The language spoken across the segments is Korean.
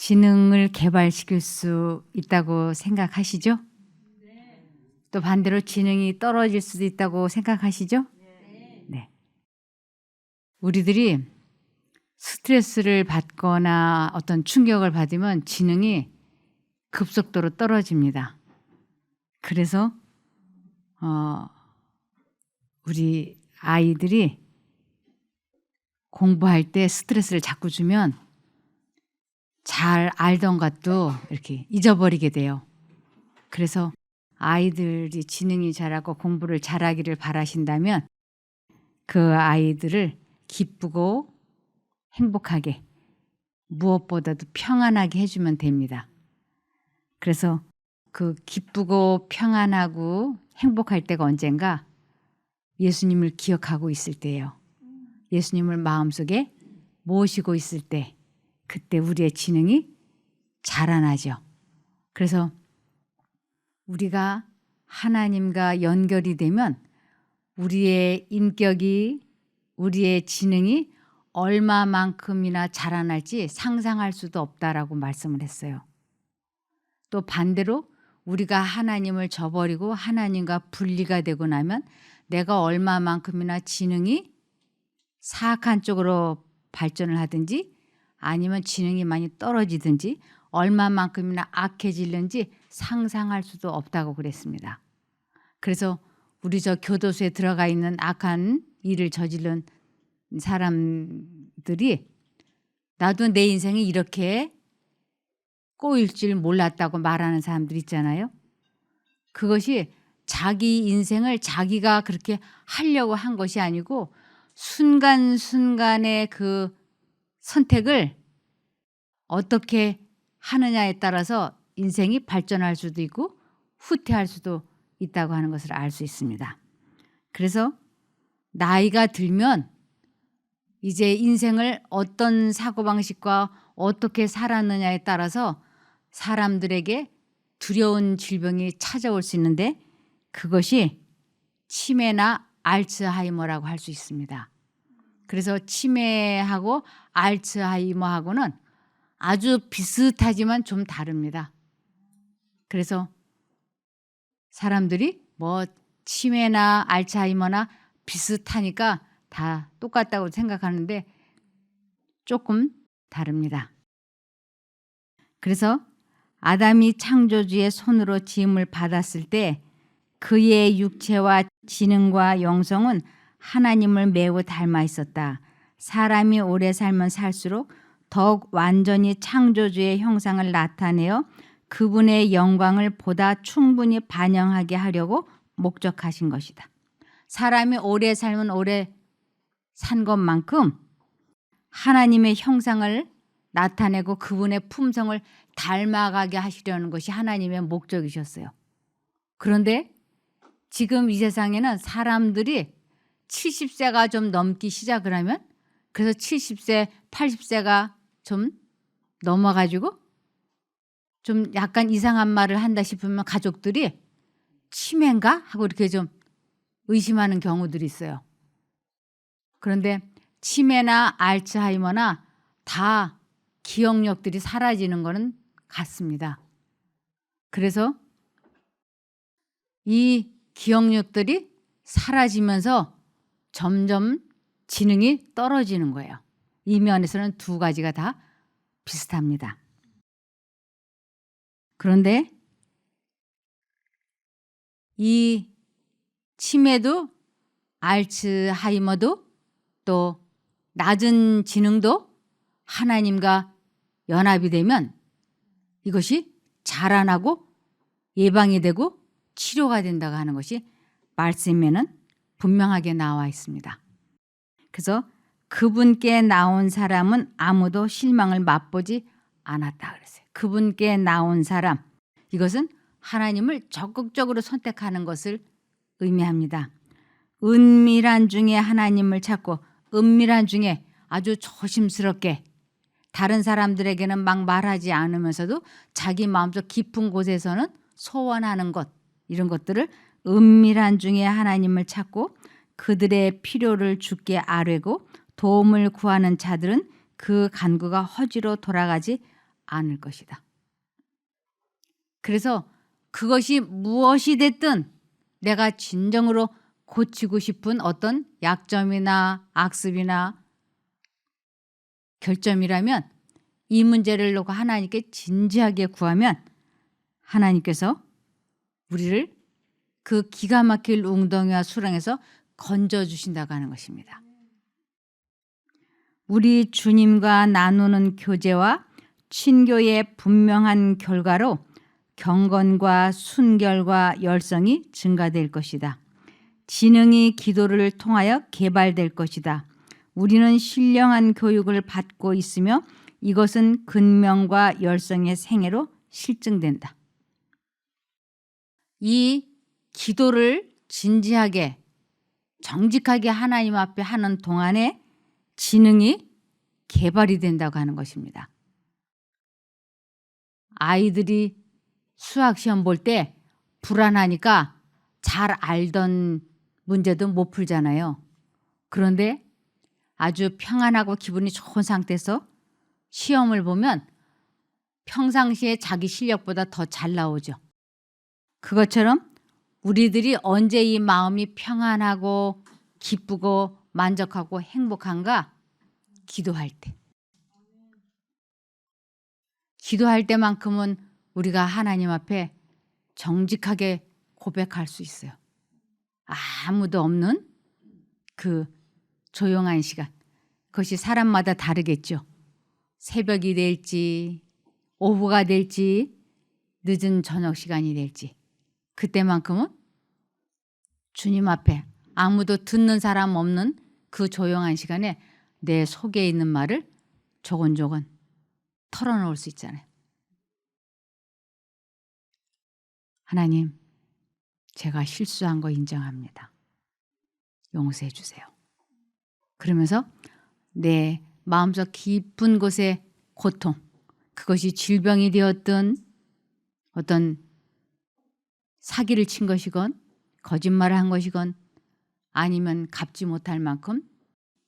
지능을 개발시킬 수 있다고 생각하시죠? 또 반대로 지능이 떨어질 수도 있다고 생각하시죠? 네. 우리들이 스트레스를 받거나 어떤 충격을 받으면 지능이 급속도로 떨어집니다. 그래서 우리 아이들이 공부할 때 스트레스를 자꾸 주면 잘 알던 것도 이렇게 잊어버리게 돼요. 그래서 아이들이 지능이 자라고 공부를 잘하기를 바라신다면 그 아이들을 기쁘고 행복하게 무엇보다도 평안하게 해주면 됩니다. 그래서 그 기쁘고 평안하고 행복할 때가 언젠가 예수님을 기억하고 있을 때예요. 예수님을 마음속에 모시고 있을 때 그때 우리의 지능이 자라나죠. 그래서 우리가 하나님과 연결이 되면 우리의 인격이 우리의 지능이 얼마만큼이나 자라날지 상상할 수도 없다라고 말씀을 했어요. 또 반대로 우리가 하나님을 저버리고 하나님과 분리가 되고 나면 내가 얼마만큼이나 지능이 사악한 쪽으로 발전을 하든지 아니면 지능이 많이 떨어지든지 얼마만큼이나 악해지는지 상상할 수도 없다고 그랬습니다. 그래서 우리 저 교도소에 들어가 있는 악한 일을 저지른 사람들이 나도 내 인생이 이렇게 꼬일 줄 몰랐다고 말하는 사람들 있잖아요. 그것이 자기 인생을 자기가 그렇게 하려고 한 것이 아니고 순간순간의 그 선택을 어떻게 하느냐에 따라서 인생이 발전할 수도 있고 후퇴할 수도 있다고 하는 것을 알 수 있습니다. 그래서 나이가 들면 이제 인생을 어떤 사고방식과 어떻게 살았느냐에 따라서 사람들에게 두려운 질병이 찾아올 수 있는데 그것이 치매나 알츠하이머라고 할 수 있습니다. 그래서 치매하고 알츠하이머하고는 아주 비슷하지만 좀 다릅니다. 그래서 사람들이 뭐 치매나 알츠하이머나 비슷하니까 다 똑같다고 생각하는데 조금 다릅니다. 그래서 아담이 창조주의 손으로 지음을 받았을 때 그의 육체와 지능과 영성은 하나님을 매우 닮아 있었다. 사람이 오래 살면 살수록 더욱 완전히 창조주의 형상을 나타내어 그분의 영광을 보다 충분히 반영하게 하려고 목적하신 것이다. 사람이 오래 살면 오래 산 것만큼 하나님의 형상을 나타내고 그분의 품성을 닮아가게 하시려는 것이 하나님의 목적이셨어요. 그런데 지금 이 세상에는 사람들이 70세가 좀 넘기 시작을 하면 그래서 70세, 80세가 좀 넘어가지고 좀 약간 이상한 말을 한다 싶으면 가족들이 치매인가? 하고 이렇게 좀 의심하는 경우들이 있어요. 그런데 치매나 알츠하이머나 다 기억력들이 사라지는 거는 같습니다. 그래서 이 기억력들이 사라지면서 점점 지능이 떨어지는 거예요. 이 면에서는 두 가지가 다 비슷합니다. 그런데 이 치매도 알츠하이머도 또 낮은 지능도 하나님과 연합이 되면 이것이 자라나고 예방이 되고 치료가 된다고 하는 것이 말씀에는 분명하게 나와 있습니다. 그래서 그분께 나온 사람은 아무도 실망을 맛보지 않았다 그랬어요. 그분께 나온 사람, 이것은 하나님을 적극적으로 선택하는 것을 의미합니다. 은밀한 중에 하나님을 찾고 은밀한 중에 아주 조심스럽게 다른 사람들에게는 막 말하지 않으면서도 자기 마음속 깊은 곳에서는 소원하는 것, 이런 것들을 은밀한 중에 하나님을 찾고 그들의 필요를 주께 아뢰고 도움을 구하는 자들은 그 간구가 허지로 돌아가지 않을 것이다. 그래서 그것이 무엇이 됐든 내가 진정으로 고치고 싶은 어떤 약점이나 악습이나 결점이라면 이 문제를 놓고 하나님께 진지하게 구하면 하나님께서 우리를 그 기가 막힐 웅덩이와 수렁에서 건져주신다고 하는 것입니다. 우리 주님과 나누는 교제와 친교의 분명한 결과로 경건과 순결과 열성이 증가될 것이다. 지능이 기도를 통하여 개발될 것이다. 우리는 신령한 교육을 받고 있으며 이것은 근명과 열성의 생애로 실증된다. 이 기도를 진지하게 정직하게 하나님 앞에 하는 동안에 지능이 개발이 된다고 하는 것입니다. 아이들이 수학시험 볼 때 불안하니까 잘 알던 문제도 못 풀잖아요. 그런데 아주 평안하고 기분이 좋은 상태에서 시험을 보면 평상시에 자기 실력보다 더 잘 나오죠. 그것처럼 우리들이 언제 이 마음이 평안하고 기쁘고 만족하고 행복한가? 기도할 때. 기도할 때만큼은 우리가 하나님 앞에 정직하게 고백할 수 있어요. 아무도 없는 그 조용한 시간. 그것이 사람마다 다르겠죠. 새벽이 될지 오후가 될지 늦은 저녁 시간이 될지 그때만큼은 주님 앞에 아무도 듣는 사람 없는 그 조용한 시간에 내 속에 있는 말을 조곤조곤 털어놓을 수 있잖아요. 하나님, 제가 실수한 거 인정합니다. 용서해 주세요. 그러면서 내 마음속 깊은 곳의 고통, 그것이 질병이 되었든 어떤 사기를 친 것이건 거짓말을 한 것이건 아니면 갚지 못할 만큼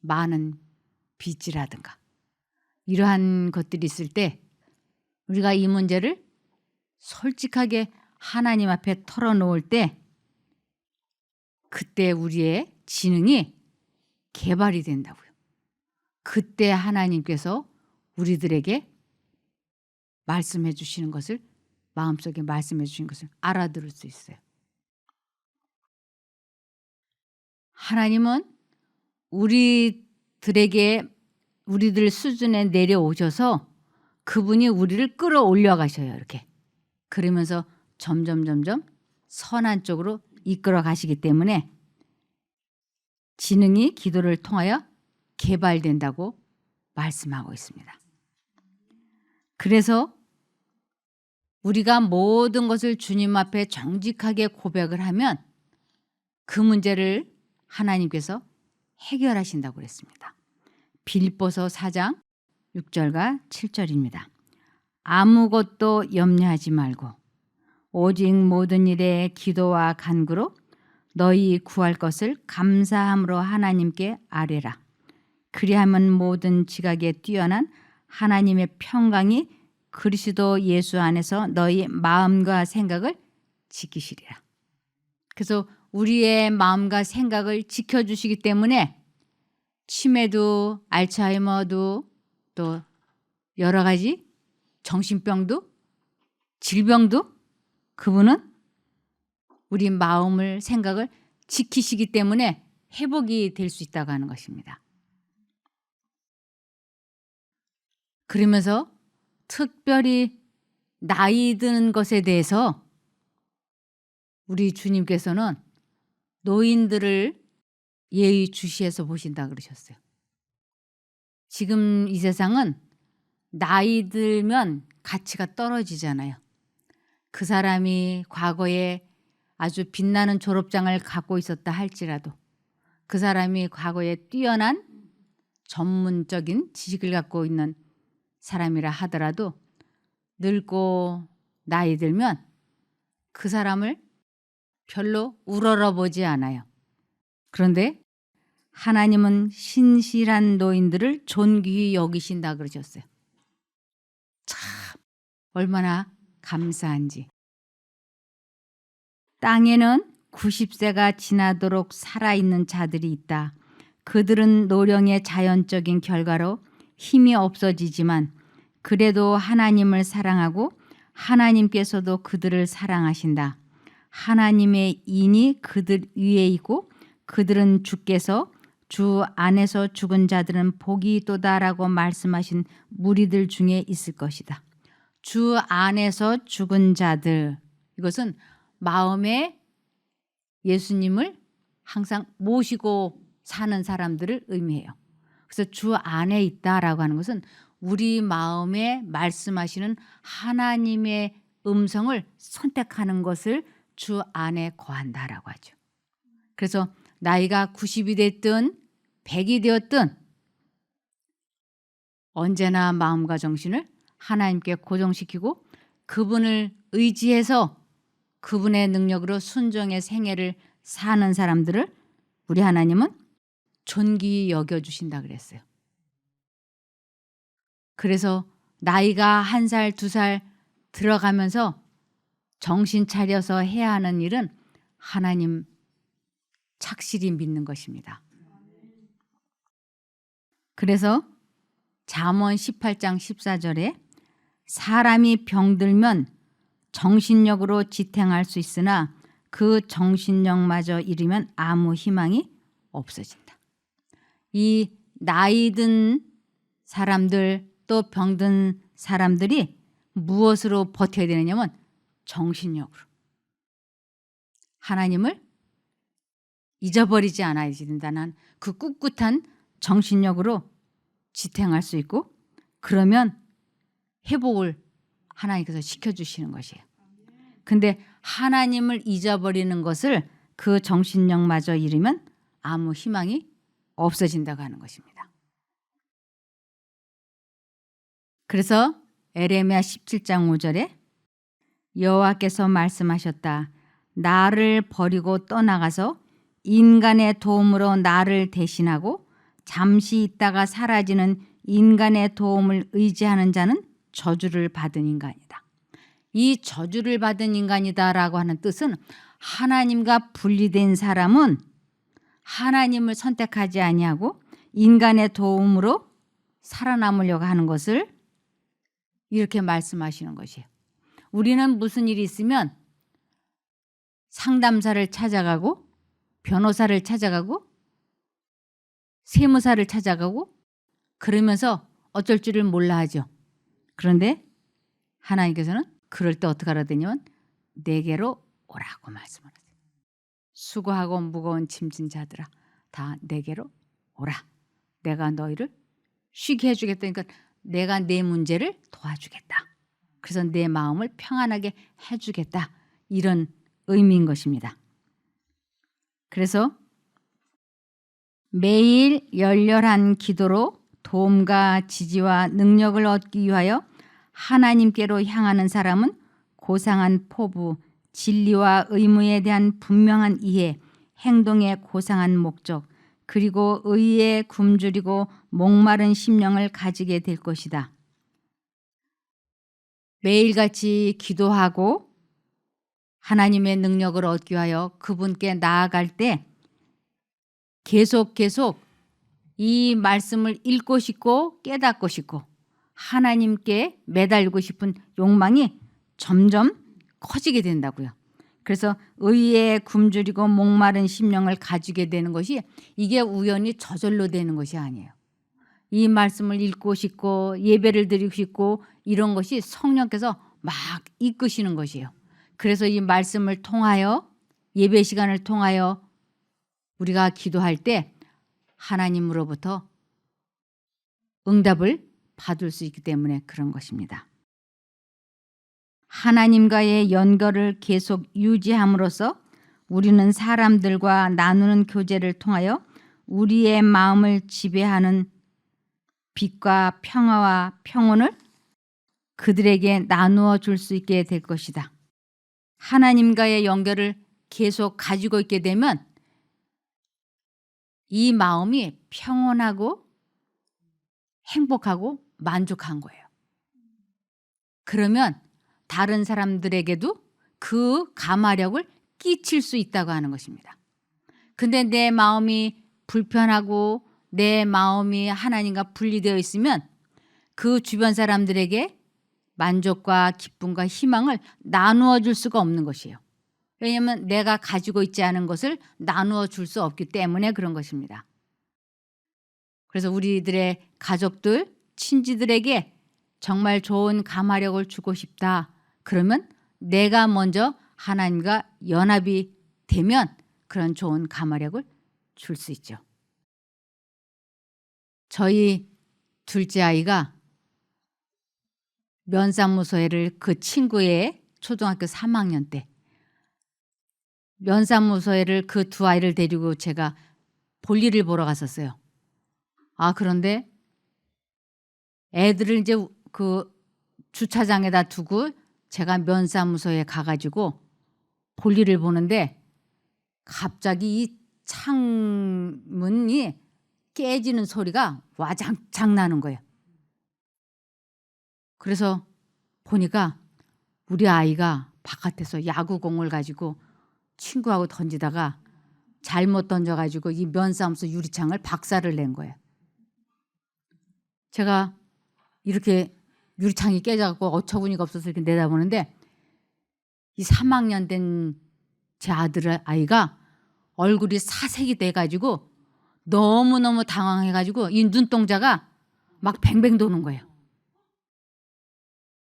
많은 빚이라든가 이러한 것들이 있을 때 우리가 이 문제를 솔직하게 하나님 앞에 털어놓을 때 그때 우리의 지능이 개발이 된다고요. 그때 하나님께서 우리들에게 말씀해 주시는 것을 마음속에 말씀해 주신 것을 알아들을 수 있어요. 하나님은 우리들 수준에 내려오셔서 그분이 우리를 끌어올려 가셔요. 이렇게. 그러면서 점점 선한 쪽으로 이끌어 가시기 때문에 지능이 기도를 통하여 개발된다고 말씀하고 있습니다. 그래서 우리가 모든 것을 주님 앞에 정직하게 고백을 하면 그 문제를 하나님께서 해결하신다고 그랬습니다. 빌립보서 4장 6절과 7절입니다. 아무것도 염려하지 말고 오직 모든 일에 기도와 간구로 너희 구할 것을 감사함으로 하나님께 아뢰라. 그리하면 모든 지각에 뛰어난 하나님의 평강이 그리스도 예수 안에서 너희 마음과 생각을 지키시리라. 그래서 우리의 마음과 생각을 지켜주시기 때문에 치매도 알츠하이머도 또 여러 가지 정신병도 질병도 그분은 우리 마음을 생각을 지키시기 때문에 회복이 될 수 있다고 하는 것입니다. 그러면서 특별히 나이 드는 것에 대해서 우리 주님께서는 노인들을 예의주시해서 보신다 그러셨어요. 지금 이 세상은 나이 들면 가치가 떨어지잖아요. 그 사람이 과거에 아주 빛나는 졸업장을 갖고 있었다 할지라도 그 사람이 과거에 뛰어난 전문적인 지식을 갖고 있는 사람이라 하더라도 늙고 나이 들면 그 사람을 별로 우러러보지 않아요. 그런데 하나님은 신실한 노인들을 존귀히 여기신다 그러셨어요. 참 얼마나 감사한지. 땅에는 90세가 지나도록 살아있는 자들이 있다. 그들은 노령의 자연적인 결과로 힘이 없어지지만 그래도 하나님을 사랑하고 하나님께서도 그들을 사랑하신다. 하나님의 인이 그들 위에 있고 그들은 주께서 주 안에서 죽은 자들은 복이 있도다라고 말씀하신 무리들 중에 있을 것이다. 주 안에서 죽은 자들, 이것은 마음에 예수님을 항상 모시고 사는 사람들을 의미해요. 그래서 주 안에 있다라고 하는 것은 우리 마음에 말씀하시는 하나님의 음성을 선택하는 것을 주 안에 거한다라고 하죠. 그래서 나이가 90이 됐든 100이 되었든 언제나 마음과 정신을 하나님께 고정시키고 그분을 의지해서 그분의 능력으로 순종의 생애를 사는 사람들을 우리 하나님은 존귀히 여겨주신다 그랬어요. 그래서 나이가 1살, 2살 들어가면서 정신 차려서 해야 하는 일은 하나님 착실히 믿는 것입니다. 그래서 잠언 18장 14절에 사람이 병들면 정신력으로 지탱할 수 있으나 그 정신력마저 잃으면 아무 희망이 없어진다. 이 나이 든 사람들 또 병든 사람들이 무엇으로 버텨야 되느냐면 정신력으로. 하나님을 잊어버리지 않아야 된다는 그 꿋꿋한 정신력으로 지탱할 수 있고 그러면 회복을 하나님께서 시켜주시는 것이에요. 근데 하나님을 잊어버리는 것을 그 정신력마저 잃으면 아무 희망이 없어진다고 하는 것입니다. 그래서 에레미야 17장 5절에 여호와께서 말씀하셨다. 나를 버리고 떠나가서 인간의 도움으로 나를 대신하고 잠시 있다가 사라지는 인간의 도움을 의지하는 자는 저주를 받은 인간이다. 이 저주를 받은 인간이다라고 하는 뜻은 하나님과 분리된 사람은 하나님을 선택하지 아니하고 인간의 도움으로 살아남으려고 하는 것을 이렇게 말씀하시는 것이에요. 우리는 무슨 일이 있으면 상담사를 찾아가고 변호사를 찾아가고 세무사를 찾아가고 그러면서 어쩔 줄을 몰라 하죠. 그런데 하나님께서는 그럴 때 어떻게 하라 되냐면 내게로 오라고 말씀을 하세요. 수고하고 무거운 짐진 자들아 다 내게로 오라. 내가 너희를 쉬게 해주겠다. 그러니까 내가 내 문제를 도와주겠다. 그래서 내 마음을 평안하게 해주겠다. 이런 의미인 것입니다. 그래서 매일 열렬한 기도로 도움과 지지와 능력을 얻기 위하여 하나님께로 향하는 사람은 고상한 포부, 진리와 의무에 대한 분명한 이해, 행동의 고상한 목적, 그리고 의에 굶주리고 목마른 심령을 가지게 될 것이다. 매일같이 기도하고 하나님의 능력을 얻기 위하여 그분께 나아갈 때 계속 이 말씀을 읽고 싶고 깨닫고 싶고 하나님께 매달리고 싶은 욕망이 점점 커지게 된다고요. 그래서 의에 굶주리고 목마른 심령을 가지게 되는 것이 이게 우연히 저절로 되는 것이 아니에요. 이 말씀을 읽고 싶고 예배를 드리고 싶고 이런 것이 성령께서 막 이끄시는 것이에요. 그래서 이 말씀을 통하여 예배 시간을 통하여 우리가 기도할 때 하나님으로부터 응답을 받을 수 있기 때문에 그런 것입니다. 하나님과의 연결을 계속 유지함으로써 우리는 사람들과 나누는 교제를 통하여 우리의 마음을 지배하는 빛과 평화와 평온을 그들에게 나누어 줄 수 있게 될 것이다. 하나님과의 연결을 계속 가지고 있게 되면 이 마음이 평온하고 행복하고 만족한 거예요. 그러면 다른 사람들에게도 그 감화력을 끼칠 수 있다고 하는 것입니다. 근데 내 마음이 불편하고 내 마음이 하나님과 분리되어 있으면 그 주변 사람들에게 만족과 기쁨과 희망을 나누어 줄 수가 없는 것이에요. 왜냐하면 내가 가지고 있지 않은 것을 나누어 줄 수 없기 때문에 그런 것입니다. 그래서 우리들의 가족들, 친지들에게 정말 좋은 감화력을 주고 싶다. 그러면 내가 먼저 하나님과 연합이 되면 그런 좋은 감화력을 줄 수 있죠. 저희 둘째 아이가 면사무소에를 그 친구의 초등학교 3학년 때 면사무소에를 그 두 아이를 데리고 제가 볼일을 보러 갔었어요. 그런데 애들을 이제 그 주차장에다 두고 제가 면사무소에 가가지고 볼일을 보는데 갑자기 이 창문이 깨지는 소리가 와장창 나는 거예요. 그래서 보니까 우리 아이가 바깥에서 야구공을 가지고 친구하고 던지다가 잘못 던져가지고 이 면사무소 유리창을 박살을 낸 거예요. 제가 이렇게 유리창이 깨져갖고 어처구니가 없어서 이렇게 내다보는데 이 3학년 된 제 아이가 얼굴이 사색이 돼가지고 너무너무 당황해가지고 이 눈동자가 막 뱅뱅 도는 거예요.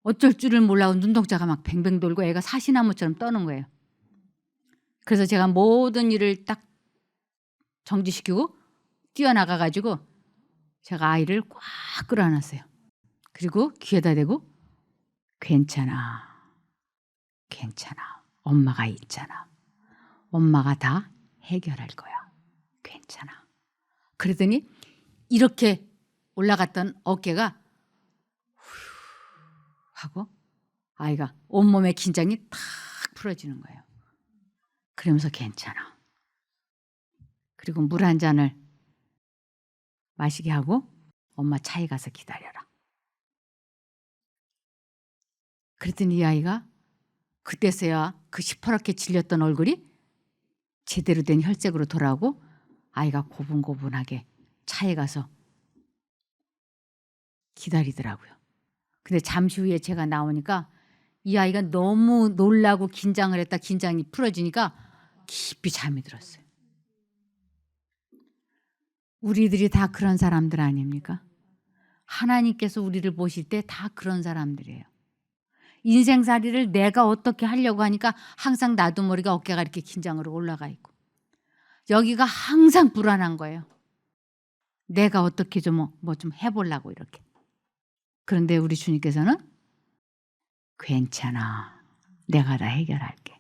어쩔 줄을 몰라고 눈동자가 막 뱅뱅 돌고 애가 사시나무처럼 떠는 거예요. 그래서 제가 모든 일을 딱 정지시키고 뛰어나가가지고 제가 아이를 꽉 끌어안았어요. 그리고 귀에다 대고 괜찮아. 괜찮아. 엄마가 있잖아. 엄마가 다 해결할 거야. 괜찮아. 그러더니 이렇게 올라갔던 어깨가 후 하고 아이가 온몸의 긴장이 탁 풀어지는 거예요. 그러면서 괜찮아. 그리고 물 한 잔을 마시게 하고 엄마 차에 가서 기다려라. 그랬더니 이 아이가 그때서야 그 시퍼렇게 질렸던 얼굴이 제대로 된 혈색으로 돌아오고 아이가 고분고분하게 차에 가서 기다리더라고요. 근데 잠시 후에 제가 나오니까 이 아이가 너무 놀라고 긴장을 했다 긴장이 풀어지니까 깊이 잠이 들었어요. 우리들이 다 그런 사람들 아닙니까? 하나님께서 우리를 보실 때 다 그런 사람들이에요. 인생살이를 내가 어떻게 하려고 하니까 항상 나도 모르게 어깨가 이렇게 긴장으로 올라가 있고 여기가 항상 불안한 거예요. 내가 어떻게 좀 해보려고 이렇게. 그런데 우리 주님께서는 괜찮아. 내가 다 해결할게.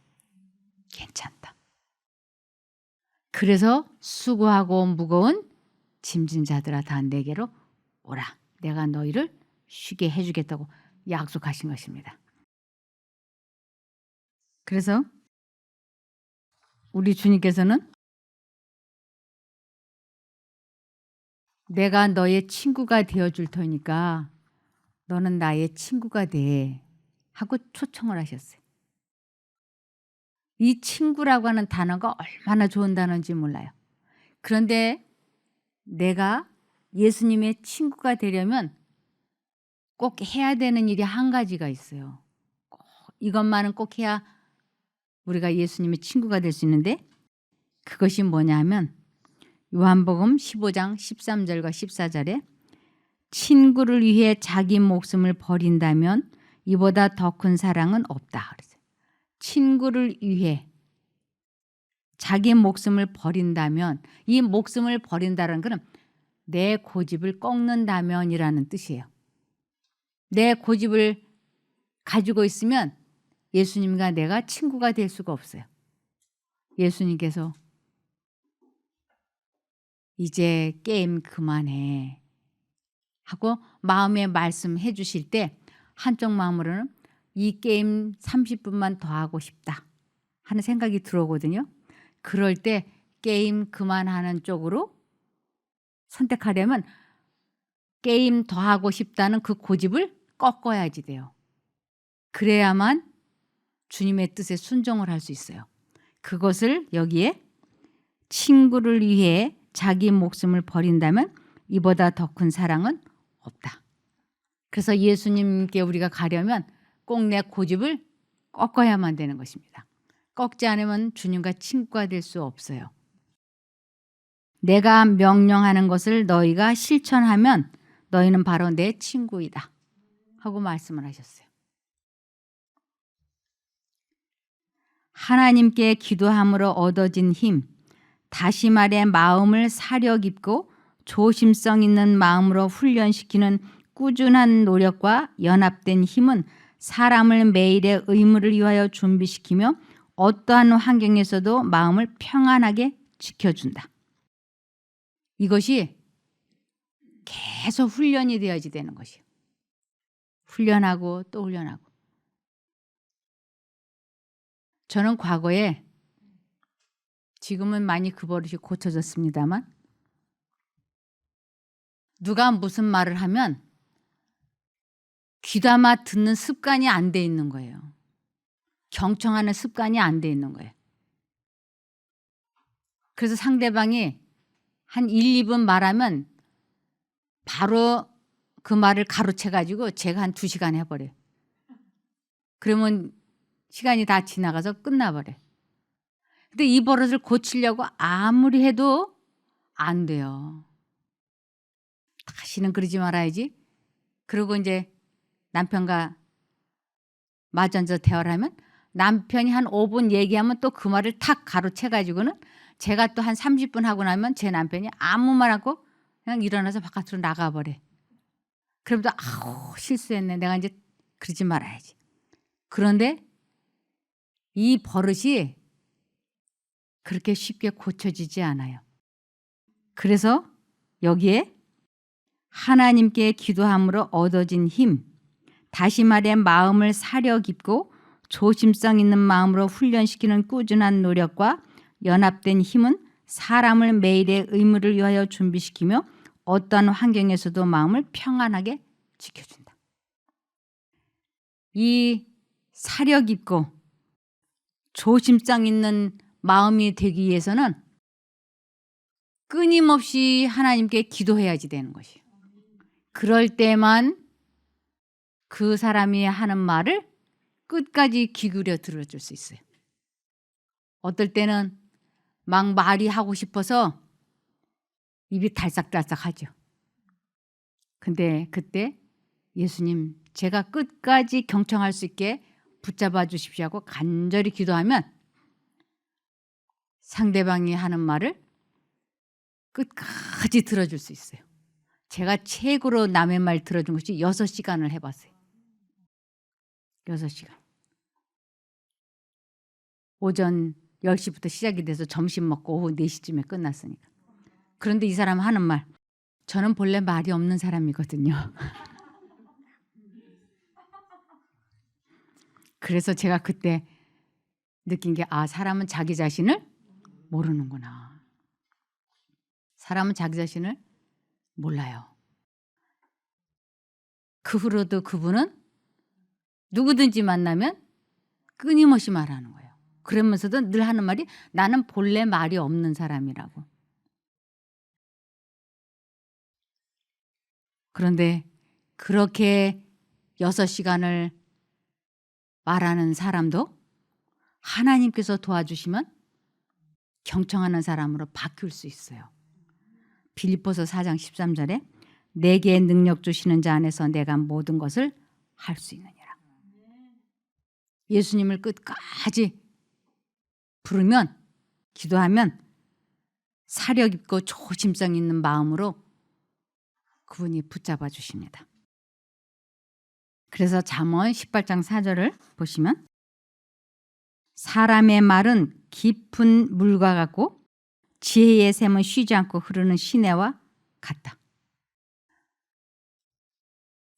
괜찮다. 그래서 수고하고 무거운 짐진 자들아 다 내게로 오라. 내가 너희를 쉬게 해주겠다고 약속하신 것입니다. 그래서 우리 주님께서는 내가 너의 친구가 되어줄 테니까 너는 나의 친구가 돼 하고 초청을 하셨어요. 이 친구라고 하는 단어가 얼마나 좋은 단어인지 몰라요. 그런데 내가 예수님의 친구가 되려면 꼭 해야 되는 일이 한 가지가 있어요. 이것만은 꼭 해야 우리가 예수님의 친구가 될 수 있는데 그것이 뭐냐면 요한복음 15장 13절과 14절에 친구를 위해 자기 목숨을 버린다면 이보다 더 큰 사랑은 없다. 그랬어요. 친구를 위해 자기 목숨을 버린다면 이 목숨을 버린다는 것은 내 고집을 꺾는다면이라는 뜻이에요. 내 고집을 가지고 있으면 예수님과 내가 친구가 될 수가 없어요. 예수님께서 이제 게임 그만해 하고 마음에 말씀해 주실 때 한쪽 마음으로는 이 게임 30분만 더 하고 싶다 하는 생각이 들어오거든요. 그럴 때 게임 그만하는 쪽으로 선택하려면 게임 더 하고 싶다는 그 고집을 꺾어야지 돼요. 그래야만 주님의 뜻에 순종을 할 수 있어요. 그것을 여기에 친구를 위해 자기 목숨을 버린다면 이보다 더 큰 사랑은 없다. 그래서 예수님께 우리가 가려면 꼭 내 고집을 꺾어야만 되는 것입니다. 꺾지 않으면 주님과 친구가 될 수 없어요. 내가 명령하는 것을 너희가 실천하면 너희는 바로 내 친구이다 하고 말씀을 하셨어요. 하나님께 기도함으로 얻어진 힘, 다시 말해 마음을 사려 깊고 조심성 있는 마음으로 훈련시키는 꾸준한 노력과 연합된 힘은 사람을 매일의 의무를 위하여 준비시키며 어떠한 환경에서도 마음을 평안하게 지켜준다. 이것이 계속 훈련이 되어야지 되는 것이에요. 훈련하고 또 훈련하고. 저는 과거에, 지금은 많이 그 버릇이 고쳐졌습니다만, 누가 무슨 말을 하면 귀담아 듣는 습관이 안 돼 있는 거예요. 경청하는 습관이 안 돼 있는 거예요. 그래서 상대방이 한 1, 2분 말하면 바로 그 말을 가로채 가지고 제가 한 2시간 해버려요. 그러면 시간이 다 지나가서 끝나버려요. 근데 이 버릇을 고치려고 아무리 해도 안 돼요. 다시는 그러지 말아야지. 그리고 이제 남편과 맞아서 대화를 하면 남편이 한 5분 얘기하면 또 그 말을 탁 가로채 가지고는 제가 또 한 30분 하고 나면 제 남편이 아무 말 하고 그냥 일어나서 바깥으로 나가버려. 그럼 또 아우 실수했네. 내가 이제 그러지 말아야지. 그런데 이 버릇이 그렇게 쉽게 고쳐지지 않아요. 그래서 여기에 하나님께 기도함으로 얻어진 힘, 다시 말해 마음을 사려 깊고 조심성 있는 마음으로 훈련시키는 꾸준한 노력과 연합된 힘은 사람을 매일의 의무를 위하여 준비시키며 어떠한 환경에서도 마음을 평안하게 지켜준다. 이 사려 깊고 조심성 있는 마음이 되기 위해서는 끊임없이 하나님께 기도해야지 되는 것이에요. 그럴 때만 그 사람이 하는 말을 끝까지 귀 기울여 들어줄 수 있어요. 어떨 때는 막 말이 하고 싶어서 입이 달싹달싹하죠. 근데 그때 예수님, 제가 끝까지 경청할 수 있게 붙잡아 주십시오 하고 간절히 기도하면 상대방이 하는 말을 끝까지 들어줄 수 있어요. 제가 최고로 남의 말 들어준 것이 6시간을 해봤어요. 6시간. 오전 10시부터 시작이 돼서 점심 먹고 오후 4시쯤에 끝났으니까. 그런데 이 사람 하는 말, 저는 본래 말이 없는 사람이거든요. 그래서 제가 그때 느낀 게, 아, 사람은 자기 자신을 모르는구나. 사람은 자기 자신을 몰라요. 그 후로도 그분은 누구든지 만나면 끊임없이 말하는 거예요. 그러면서도 늘 하는 말이 나는 본래 말이 없는 사람이라고. 그런데 그렇게 6시간을 말하는 사람도 하나님께서 도와주시면 경청하는 사람으로 바뀔 수 있어요. 빌립보서 4장 13절에 내게 능력 주시는 자 안에서 내가 모든 것을 할 수 있느니라. 예수님을 끝까지 부르면, 기도하면 사려 깊고 조심성 있는 마음으로 그분이 붙잡아 주십니다. 그래서 잠언 18장 4절을 보시면 사람의 말은 깊은 물과 같고 지혜의 샘은 쉬지 않고 흐르는 시내와 같다.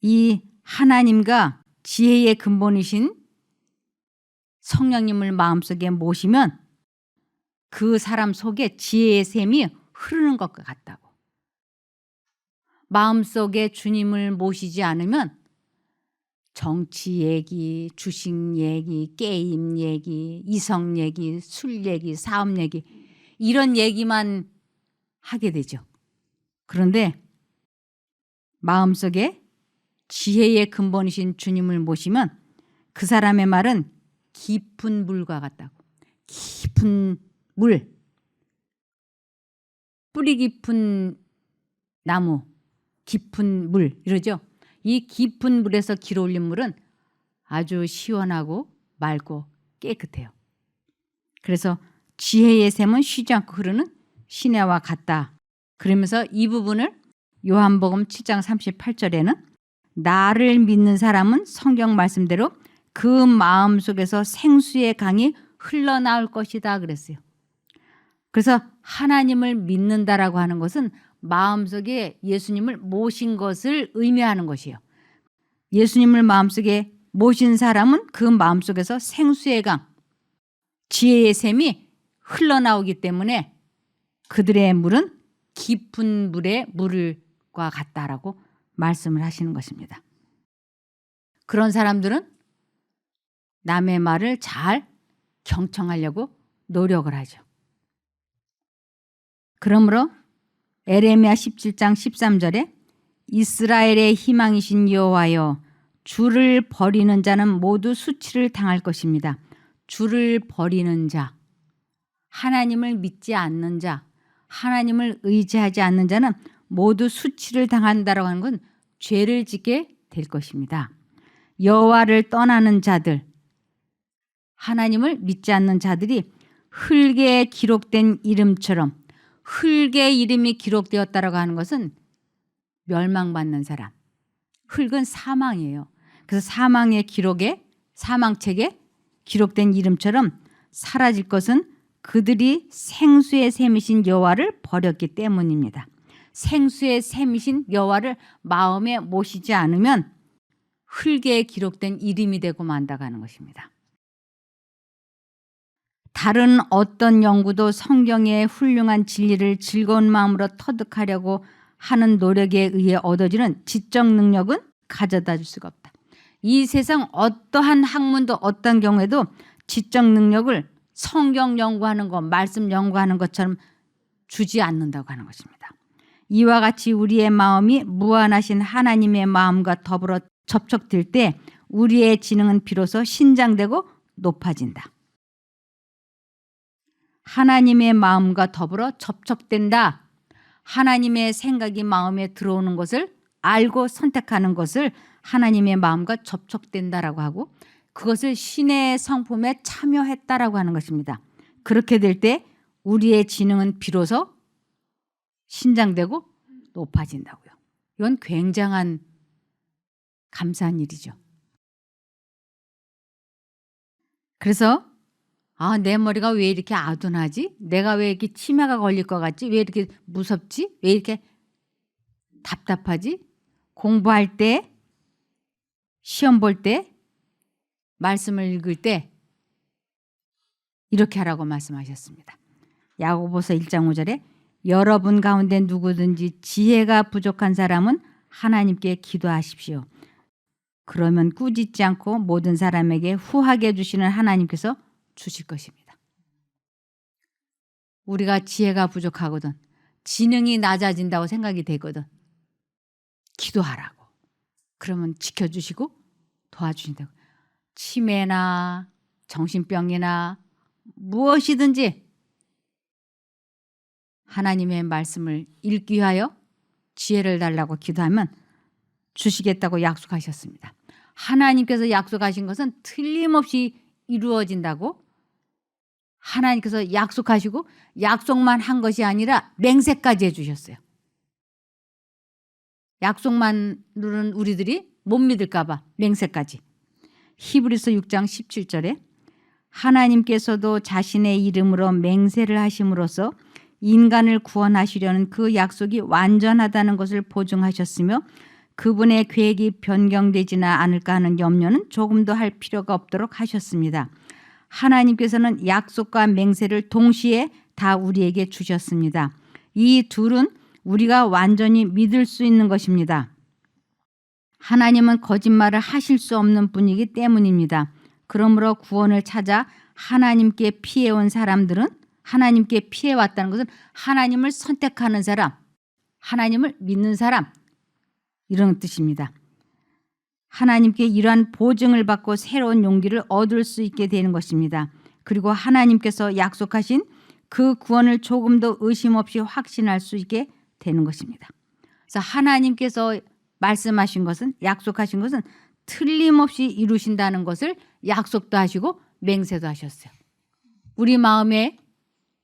이 하나님과 지혜의 근본이신 성령님을 마음속에 모시면 그 사람 속에 지혜의 샘이 흐르는 것과 같다고. 마음속에 주님을 모시지 않으면 정치 얘기, 주식 얘기, 게임 얘기, 이성 얘기, 술 얘기, 사업 얘기 이런 얘기만 하게 되죠. 그런데 마음속에 지혜의 근본이신 주님을 모시면 그 사람의 말은 깊은 물과 같다고. 깊은 물, 뿌리 깊은 나무, 깊은 물 이러죠. 이 깊은 물에서 길어올린 물은 아주 시원하고 맑고 깨끗해요. 그래서 지혜의 샘은 쉬지 않고 흐르는 시내와 같다. 그러면서 이 부분을 요한복음 7장 38절에는 나를 믿는 사람은 성경 말씀대로 그 마음속에서 생수의 강이 흘러나올 것이다 그랬어요. 그래서 하나님을 믿는다라고 하는 것은 마음속에 예수님을 모신 것을 의미하는 것이에요. 예수님을 마음속에 모신 사람은 그 마음속에서 생수의 강, 지혜의 샘이 흘러나오기 때문에 그들의 물은 깊은 물의 물과 같다라고 말씀을 하시는 것입니다. 그런 사람들은 남의 말을 잘 경청하려고 노력을 하죠. 그러므로 에레미야 17장 13절에 이스라엘의 희망이신 여호와여 주를 버리는 자는 모두 수치를 당할 것입니다. 주를 버리는 자, 하나님을 믿지 않는 자, 하나님을 의지하지 않는 자는 모두 수치를 당한다라고 하는 건 죄를 짓게 될 것입니다. 여호와를 떠나는 자들, 하나님을 믿지 않는 자들이 흙에 기록된 이름처럼 흙의 이름이 기록되었다라고 하는 것은 멸망받는 사람. 흙은 사망이에요. 그래서 사망의 기록에 사망책에 기록된 이름처럼 사라질 것은 그들이 생수의 샘이신 여호와를 버렸기 때문입니다. 생수의 샘이신 여호와를 마음에 모시지 않으면 흙에 기록된 이름이 되고 만다고 하는 것입니다. 다른 어떤 연구도 성경의 훌륭한 진리를 즐거운 마음으로 터득하려고 하는 노력에 의해 얻어지는 지적 능력은 가져다 줄 수가 없다. 이 세상 어떠한 학문도 어떤 경우에도 지적 능력을 성경 연구하는 것, 말씀 연구하는 것처럼 주지 않는다고 하는 것입니다. 이와 같이 우리의 마음이 무한하신 하나님의 마음과 더불어 접촉될 때 우리의 지능은 비로소 신장되고 높아진다. 하나님의 마음과 더불어 접촉된다. 하나님의 생각이 마음에 들어오는 것을 알고 선택하는 것을 하나님의 마음과 접촉된다라고 하고 그것을 신의 성품에 참여했다라고 하는 것입니다. 그렇게 될 때 우리의 지능은 비로소 신장되고 높아진다고요. 이건 굉장한 감사한 일이죠. 그래서 내 머리가 왜 이렇게 아둔하지? 내가 왜 이렇게 치매가 걸릴 것 같지? 왜 이렇게 무섭지? 왜 이렇게 답답하지? 공부할 때, 시험 볼 때, 말씀을 읽을 때 이렇게 하라고 말씀하셨습니다. 야고보서 1장 5절에 여러분 가운데 누구든지 지혜가 부족한 사람은 하나님께 기도하십시오. 그러면 꾸짖지 않고 모든 사람에게 후하게 주시는 하나님께서 주실 것입니다. 우리가 지혜가 부족하거든 지능이 낮아진다고 생각이 되거든 기도하라고. 그러면 지켜주시고 도와주신다고. 치매나 정신병이나 무엇이든지 하나님의 말씀을 읽기 위하여 지혜를 달라고 기도하면 주시겠다고 약속하셨습니다. 하나님께서 약속하신 것은 틀림없이 이루어진다고 하나님께서 약속하시고 약속만 한 것이 아니라 맹세까지 해주셨어요. 약속만으로는 우리들이 못 믿을까 봐 맹세까지. 히브리서 6장 17절에 하나님께서도 자신의 이름으로 맹세를 하심으로써 인간을 구원하시려는 그 약속이 완전하다는 것을 보증하셨으며 그분의 계획이 변경되지나 않을까 하는 염려는 조금도 할 필요가 없도록 하셨습니다. 하나님께서는 약속과 맹세를 동시에 다 우리에게 주셨습니다. 이 둘은 우리가 완전히 믿을 수 있는 것입니다. 하나님은 거짓말을 하실 수 없는 분이기 때문입니다. 그러므로 구원을 찾아 하나님께 피해온 사람들은, 하나님께 피해왔다는 것은 하나님을 선택하는 사람, 하나님을 믿는 사람, 이런 뜻입니다. 하나님께 이러한 보증을 받고 새로운 용기를 얻을 수 있게 되는 것입니다. 그리고 하나님께서 약속하신 그 구원을 조금 더 의심 없이 확신할 수 있게 되는 것입니다. 그래서 하나님께서 말씀하신 것은, 약속하신 것은 틀림없이 이루신다는 것을 약속도 하시고 맹세도 하셨어요. 우리 마음에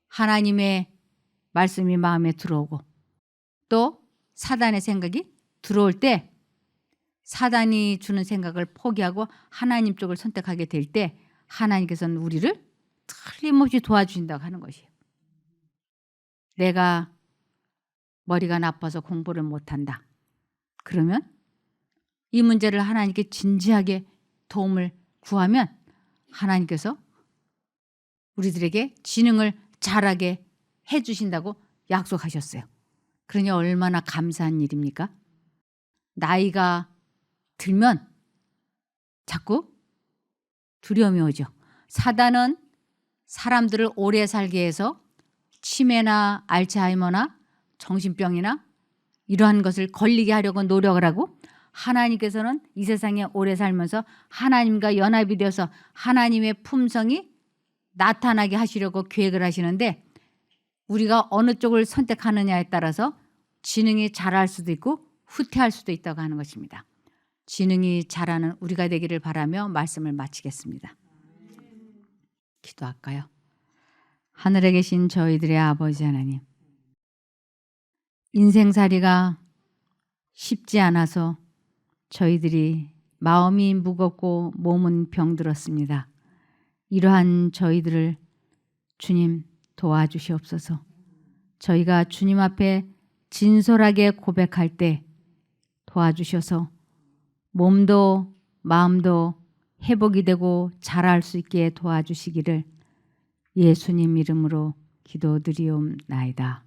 하나님의 말씀이 마음에 들어오고 또 사단의 생각이 들어올 때, 사단이 주는 생각을 포기하고 하나님 쪽을 선택하게 될 때 하나님께서는 우리를 틀림없이 도와주신다고 하는 것이에요. 내가 머리가 나빠서 공부를 못한다. 그러면 이 문제를 하나님께 진지하게 도움을 구하면 하나님께서 우리들에게 지능을 잘하게 해주신다고 약속하셨어요. 그러니 얼마나 감사한 일입니까? 나이가 들면 자꾸 두려움이 오죠. 사단은 사람들을 오래 살게 해서 치매나 알츠하이머나 정신병이나 이러한 것을 걸리게 하려고 노력을 하고, 하나님께서는 이 세상에 오래 살면서 하나님과 연합이 되어서 하나님의 품성이 나타나게 하시려고 계획을 하시는데, 우리가 어느 쪽을 선택하느냐에 따라서 지능이 자랄 수도 있고 후퇴할 수도 있다고 하는 것입니다. 지능이 자라는 우리가 되기를 바라며 말씀을 마치겠습니다. 기도할까요? 하늘에 계신 저희들의 아버지 하나님, 인생살이가 쉽지 않아서 저희들이 마음이 무겁고 몸은 병들었습니다. 이러한 저희들을 주님 도와주시옵소서. 저희가 주님 앞에 진솔하게 고백할 때 도와주셔서 몸도 마음도 회복이 되고 자랄 수 있게 도와주시기를 예수님 이름으로 기도드리옵나이다.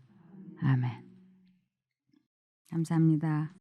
아멘. 감사합니다.